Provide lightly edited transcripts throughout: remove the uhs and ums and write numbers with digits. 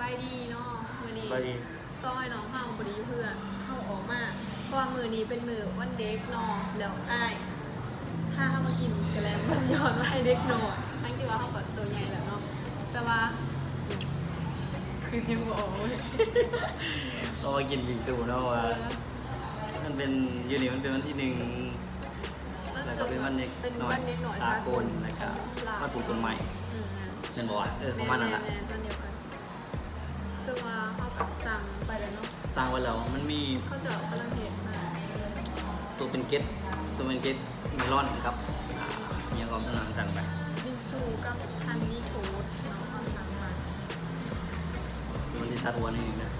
ายดีเนาะมือนี้ ไปดี ซอยน้องเข้าพอดีเพื่อนเข้าออกมาเพราะว่ามือนี้เป็นมือวันเด็กเนาะแล้วอ้ายถ้าเข้ามากินกันแล้วมันย้อนว่าให้เด็กหน่อยทั้งที่ว่าเขาก็ตัวใหญ่แล้วเนาะแต่ว่าคือยังบอกเลย ก็กินบิงซูเนาะว่ามันเป็นยูนิมันเป็นวันที่หนึ่งแล้วก็เป็นวันเด็ก เป็น น้อ วั ย นเด็กหน่อย สากลนะครับ ลาว มาปลูกต้นไม้ อืม นั่นบอกว่าประมาณนั้นแหละ แม่ๆตอนเดียวกันซึ่งว่าเขากับสั่งไปแล้วเนาะ สร้างไว้แล้วมันมี เขาจะกำลังเห็นมา ตัวเป็นเก็ตเมลอนครับเนี่ยก็กำลังสั่งไป บิงซูกับฮันนี่โทสต์เนาะเขาสั่งมา มันที่ทัดหัวนิดนึงนะ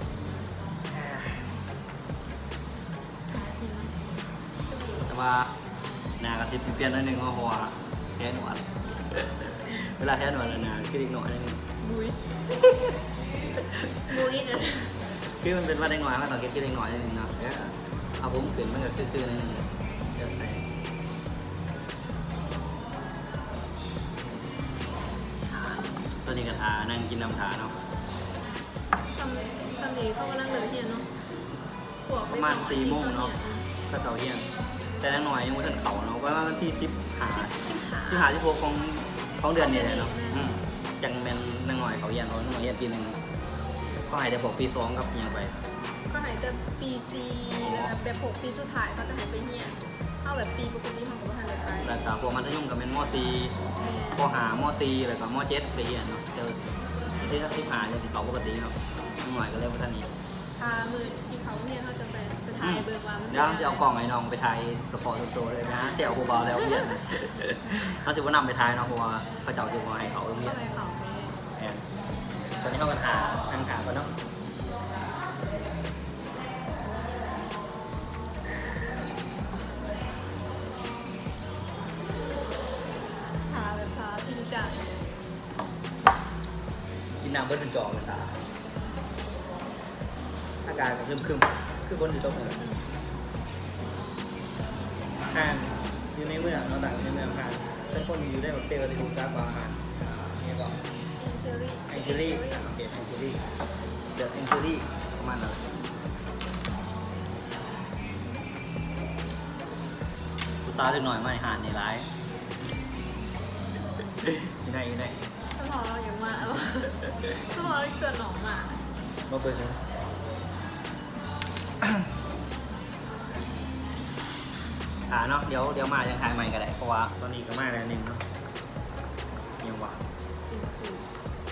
กินซึ่ง แต่ว่าหน้ากระซิบเปลี่ยนนิดนึงเพราะว่าแค่หนวด เวลาแค่หนวดแล้วนะคืออีกหน่อยนิดนึง บุยบุยเด้อ คือมันเป็นว่าได้หน่อยมันต้องเก็บคือได้หน่อยนิดนึงเนาะเดี๋ยวเอาผมขึ้นมันก็คือนิดนึงเดี๋ยวใส่ตัวนี้กระทานั่งกินน้ำทาเนาะ ซัมดีเขากำลังเหลือเฮียนเนาะพวก ประมาณ4 โมงเนาะก็เต่าเที่ยงแต่นั่งหน่อยยังไม่ทันเขาเนาะว่าวันที่16ของเดือนนี้เลยเนาะจังแมนนั่งหน่อยเขาเยี่ยนเขาหน่อยเยี่ยนปีหนึ่งเขาหายแต่บอกปี2กับยังไป ก็หายแต่ปีซีนะคะแบบ6 ปีสุดท้ายเขาจะหายไปเฮียนเอาแบบปีปกติเขาก็หายไป แล้วก็พวกมัธยมกับเป็นม .4 ป .5 ม .4 แล้วก็ม .7 ไปเยี่ยนเนาะเจอที่หาจะสิเขาปกติเนาะนั่งหน่อยก็เรียกว่าท่านนี้ มือที่เขาเฮียนเขาจะไปถ่ายเบิกว่ามัน เดี๋ยวจะเอากล่องไอ้น้องไปถ่ายสปอร์ตตัวเลยนะเสี่ยวกูเบาแล้วเยี่ยนเขาจะว่านำไปถ่ายเนาะเพราะว่าเขาเจ้าจะมาให้เขาเยี่ย เข้าน ไปเขาไป ตอนนี้เขากระถาทางขาก่อนเนาะ ทาแบบทาจริงจัง กินน้ำเบิ้ลเป็นจอกเลยตาอากาศก็คึมคือคนอยู่ตรงนี้ห่างอยู่ในเมืองเราต่างอยู่ในเมืองห่างเป็นคนอยู่ได้แบบเซลล์ที่รู้จักกว่าอาหารนี่ก็ แองเจอรี่ แองเจลี่โอเคแองเจลี่เดอะแองเจลี่ประมาณนั้นกูซาเล็กหน่อยไม่ห่านในร้ายอยู่ไหน สมองเราอย่างว่าสมองเราเสือหนองมา มาเปิดเลยเนาะเดี๋ยวมายังถ่ายใหม่ก็ได้เพราะว่าตอนนี้ก็มาแล้วนึงเนาะยังว่า เป็นสูตร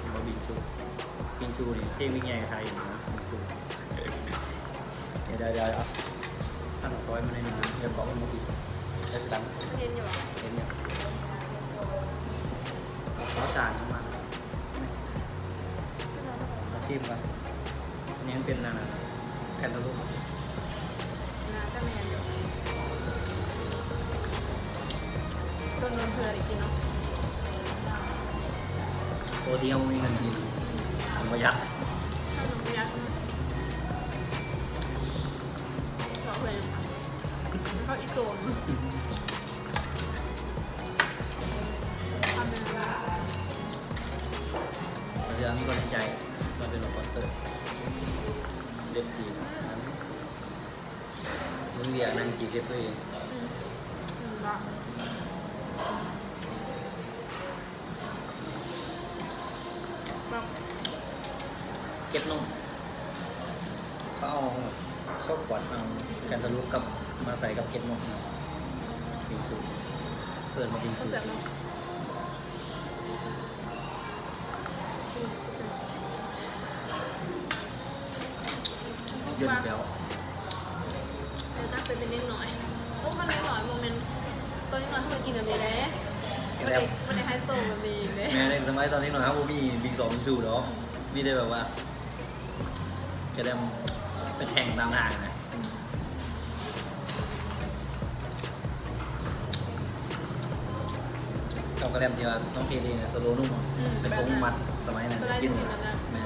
ยังว่าบิงซูนี่เพลงมิกแง่กับไทยอยู่นะบิงซูเดี๋ยวถ้าหนูซอยมาในนึงเดี๋ยวเกาะมันมุกอีกเดี๋ยวจะดัง เรียนอยู่อ่ะ เห็นเนี่ยขอจานมาชิมกันอันนี้มันเป็นอะไรแคนตาลูป นะก็แมนอยู่ต้นนนเพื่อได้กินเนาะ โปรตีนมีเงินกินผมประหยัด ถ้ามันไม่ยักขอเพื่อนเขาอีโซนทำเป็นอะไร เรื่องมีคนในใจมันเป็นคอนเสิร์ตเด็ดจีนมึงเรียกนั่งจีเด็ดตัวเอง บ้า เก็บนมเขาเอาเข้ากวดเอาแคนตาลูปกับมาใส่กับเก็บนมบิงซูเปิดมาบิง เขา ซู เสียบเนาะ เดินแล้ว เดี๋ยวจักเป็นเล็กหน่อยโอ้มันเล็กหน่อยโมเมนต์ตอนนี้หน่อยให้มันกินแบบนี้เลยมันได้ไฮโซแบบนี้เลย แม่ในสมัยตอนนี้หน่อยครับผมมีบิงสองบิงซูเนาะมีได้แบบว่าจะได้ไปแข่งตามทางนะเราก็แรมที่ว่าต้องเพลย์เนี่ยสโลนุ่มเป็นทงมัดสมัยนั้นกินแม่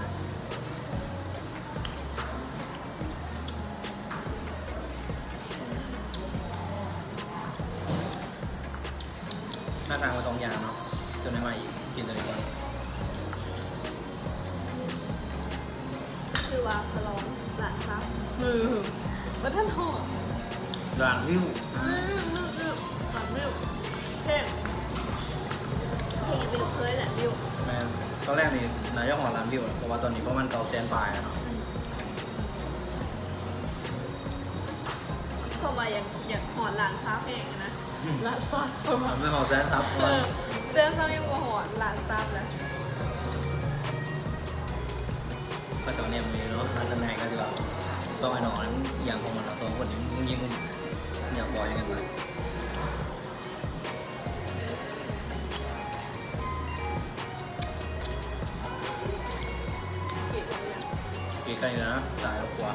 หน้าทางมา2 อย่างเนาะจนได้มาอีกกินเลยก่อน อว่าสลองหลานซับบัตทันหอม ร้านวิว หลานวิวเท่ยังเป็นลูกเคยแหละวิว แมนตอนแรกนี่นายกหอร้านวิวเพราะว่าตอนนี้ประมาณ900,000 ปลายแล้วเนาะ เพราะว่าอยากหอนหลานซับเองนะหลานซับประมาณ ไม่200,000ครับเพราะว่า เสื้อซับยังว่าหอนหลานซับเลย พระเจ้าเนี่ยมีเนาะอันนั้นแม่ก็จะแบบซ้อมไอ้หนอนอย่างของมันเราสองคนนี้มึงยิงมึงอยากบอกยังไงบ้างใกล้ๆแล้วนะสายแล้วกว่า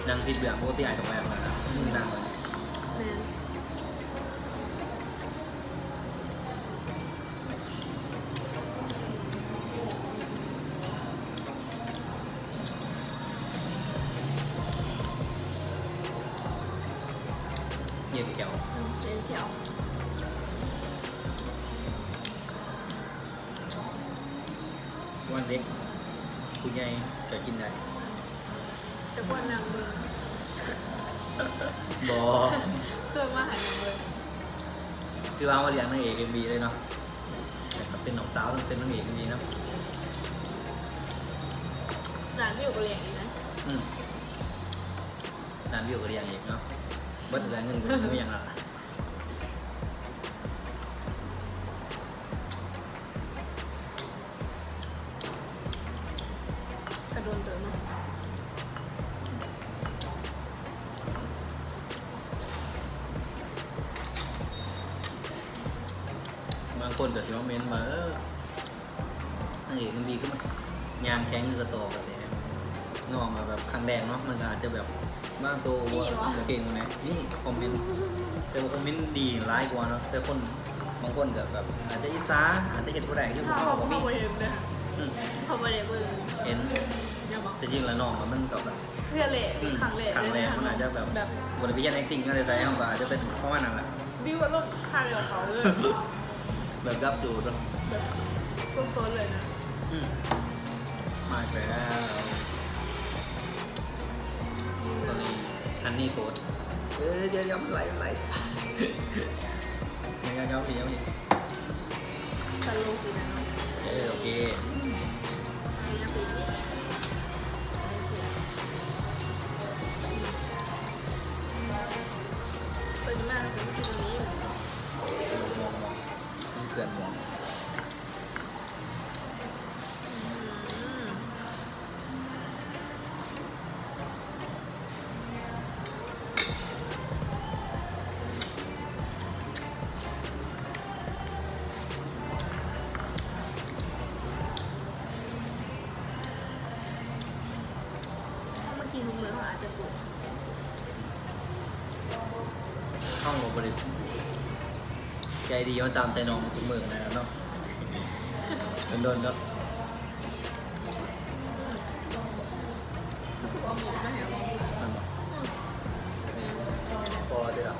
นั่งผิดเบี่ยงปกติไอ้กับแม่มานะมึงนั่งเลย แม่น เย็นแก้ว เป็นแถว วันเด็กคุณยายจะกินได้ แต่ว่านางเมือง บอ ส่วนมากหานางเมือง คือว่ามาเรียนนางเอกเอ็มบีเลยเนาะแต่ก็เป็นน้องสาวต้องเป็นนางเอกเอ็มบีเนาะ หลานวิวก็เลี้ยงอีกนะ นานวิวก็เรียนเอกเนาะเบิดแรงเงินไม่ยังละ กระโดนเติมเนาะ บางคนก็สิว่าเมนมานางเอกเอ็มบีก็มันยางแข็งคือกระโตกแต่นอกมาแบบครั้งแรกเนาะมันก็อาจจะแบบบ้างตัวเก่งนะนี่คอมเมนต์แต่ว่าคอมเมนต์ดีร้ายกว่าเนาะแต่คนบางคนก็แบบอาจจะอิจฉาอาจจะเห็นผู้ใดคือพวก เขา เขา เขา ก็มี บ่เห็นเลยค่ะเขาบ่ได้เบิ่ง เห็น อย่าบอก แต่จริงแล้วน้องมันก็แบบ เทื่อเละครั้งเละ ครั้งแรกมันอาจจะแบบบริเวณ acting ก็เลยใช้คำว่าอาจจะเป็นเพราะว่านั่นแหละ วิวว่าลดค่าเรือเขาเลย แบบรับดูด้วย แบบโซนๆเลยนะ มาอีกแล้วตอนนี้ฮันนี่โค้ดเดี๋ยวมันไหลยังไงครับพี่ยังอีก ตลกดีนะเนาะ โอเค ยังปีนี้เป็นมากเป็นที่ตรงนี้ มองนี่เกินมองเมื่อกี้มุมมือเขาอาจจะปวด ห้องบริษัทใจดีมันตามใจน้องทุกมือนะครับเนาะโดนๆครับ คือเอาหมูมาแหว มันบอกพอเดี๋ยว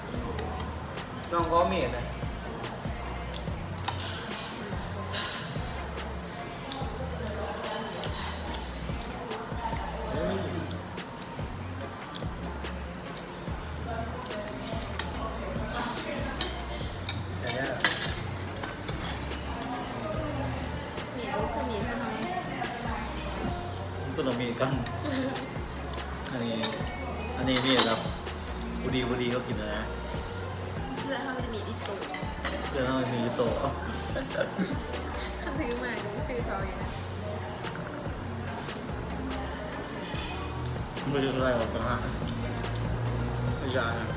น้องก็มีดนะอย่างเงี้ย หมีก็คือหมีเท่านั้น ก็ต้องมีกัน อันนี้มีครับบุดีก็กินนะ เพื่อเขาจะมีอีกตัว เพื่อนต้องมีโต ถ้าซื้อมาก็ซื้อเขาอย่างนั้น ไม่ใช่อะไรหรอกนะไม่ใช่นะ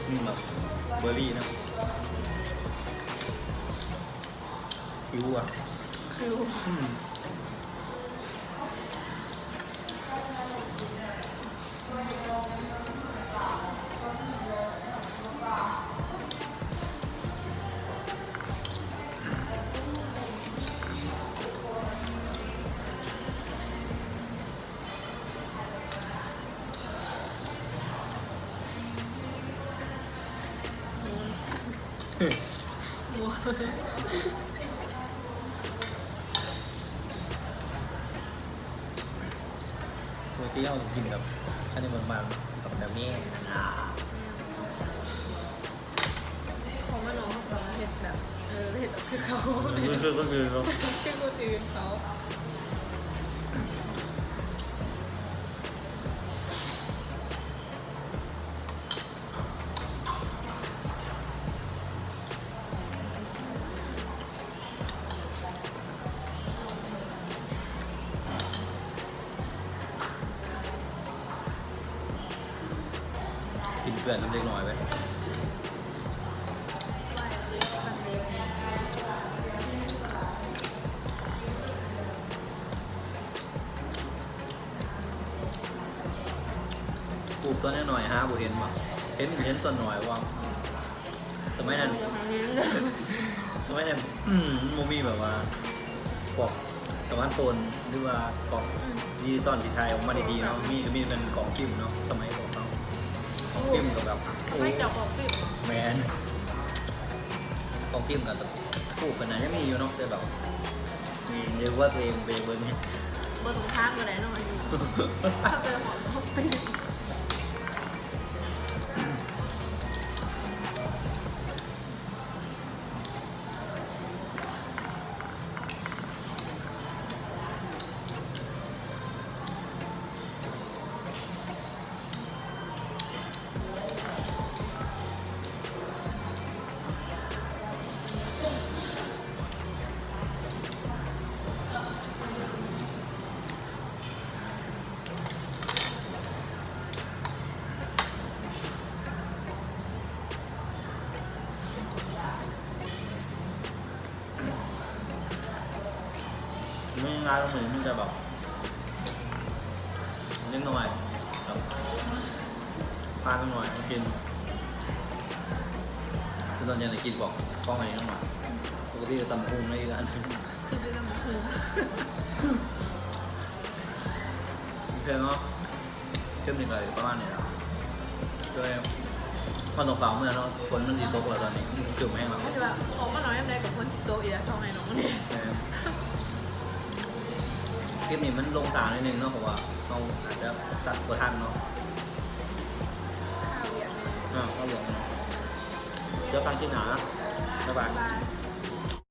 นี่แบบเบอร์รี่นะฟิวอ่ะ คือ หมู ตัวที่เรากินกับข้าวเหนียวมันๆกับแบบนี้นะ เพราะว่าน้องเขาเห็ดแบบเห็ดแบบคือเขา ก็คือเรา คือคนอื่นเขา กินเกลือน้ำเล็กน้อยไป ไหวเล็กมันเล็ก ปลูกตัวน้อยๆฮะบุเห็นป่ะเห็นส่วนหน่อยว่าสมัยนั้น สมัยนั้นโมมีแบบว่าพวกสมาร์ทโฟนหรือว่ากล่องดิจิตอลที่ไทยออกมาดีๆเนาะมีเป็นกล่องฟิล์มเนาะสมัยของเขากล่องฟิล์มกับแบบ ไม่จับออกฟิบ แมนกล่องฟิล์มกับแบบปลูกกันนะยังมีอยู่เนาะแต่แบบมีเรียกว่าตัวเองไปเบอร์นี้ บนตรงข้างก็ได้หน่อยถ้าเป็นหอมต้องไป ไม่ร้านตรงนี้มันจะแบบเล็กน้อยแบบปลาหน่อยมากินคือตอนเย็นจะกินบอกป้องอะไรนิดหน่อยปกติจะตำพุงได้อีกอัน จะเป็นน้ำหู เพื่อนเนาะเชื่อมถึงอะไรประมาณนี้แล้วด้วยพอตกเปล่าเมื่อเนาะฝนมันดีตกแล้วตอนนี้จุ่มแห้งแล้ว ไม่ใช่แบบของมาน้อยอะไรกับคนจิตโตอีกแล้วสองไอ้น้องเนี่ย คลิปนี้มันลงสารนิดนึงเนาะเพราะว่าเขาอาจจะตัดตัวทันเนาะ ข้าวเวียดเลย ก็บอกเนาะเจอกันคลิปหนาบ๊ายบาย บาย